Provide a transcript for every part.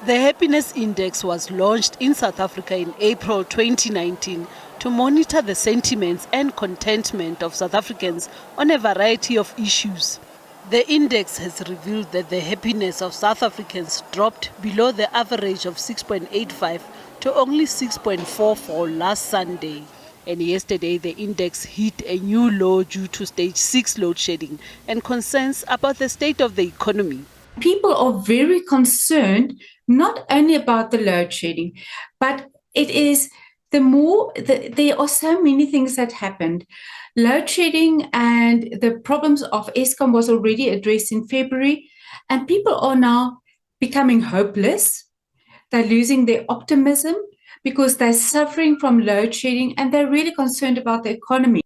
The Happiness Index was launched in South Africa in April 2019 to monitor the sentiments and contentment of South Africans on a variety of issues. The index has revealed that the happiness of South Africans dropped below the average of 6.85 to only 6.44 last Sunday. And yesterday, the index hit a new low due to stage 6 load shedding and concerns about the state of the economy. People are very concerned not only about the load shedding, but it is there are so many things that happened. Load shedding and the problems of Eskom was already addressed in February, and people are now becoming hopeless. They're losing their optimism because they're suffering from load shedding and they're really concerned about the economy.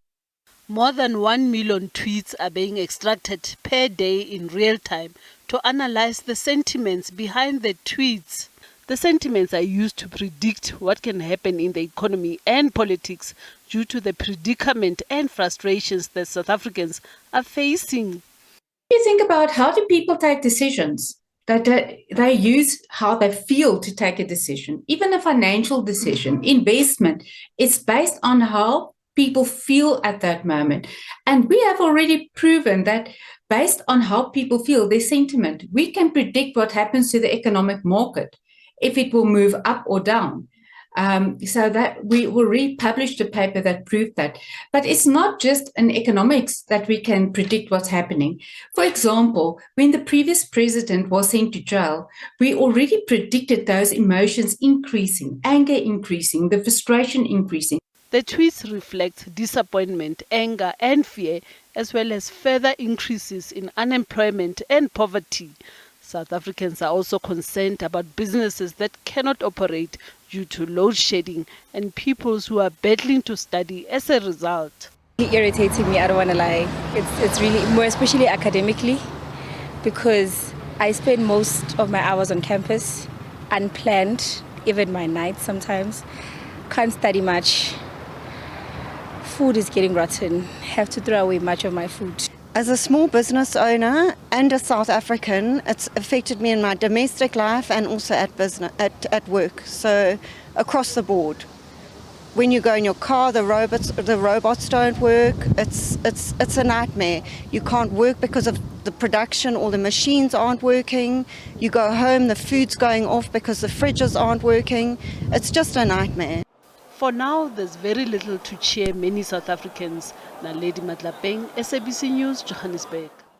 More than 1 million tweets are being extracted per day in real time to analyze the sentiments behind the tweets. The sentiments are used to predict what can happen in the economy and politics due to the predicament and frustrations that South Africans are facing. You think about, how do people take decisions? That they use how they feel to take a decision. Even a financial decision, investment, it's based on how people feel at that moment. And we have already proven that based on how people feel, their sentiment, we can predict what happens to the economic market, if it will move up or down. So that we already published a paper that proved that. But it's not just in economics that we can predict what's happening. For example, when the previous president was sent to jail, we already predicted those emotions increasing, anger increasing, the frustration increasing. The tweets reflect disappointment, anger and fear, as well as further increases in unemployment and poverty. South Africans are also concerned about businesses that cannot operate due to load shedding and peoples who are battling to study as a result. It's irritating me, I don't want to lie. It's really, more especially academically, because I spend most of my hours on campus, unplanned, even my nights sometimes. Can't study much. Food is getting rotten. Have to throw away much of my food. As a small business owner and a South African, it's affected me in my domestic life and also at work, so across the board. When you go in your car, the robots don't work. It's a nightmare. You can't work because of the production, or the machines aren't working. You go home, the food's going off because the fridges aren't working. It's just a nightmare. For now, there's very little to cheer many South Africans. Naledi Matlapeng, SABC News, Johannesburg.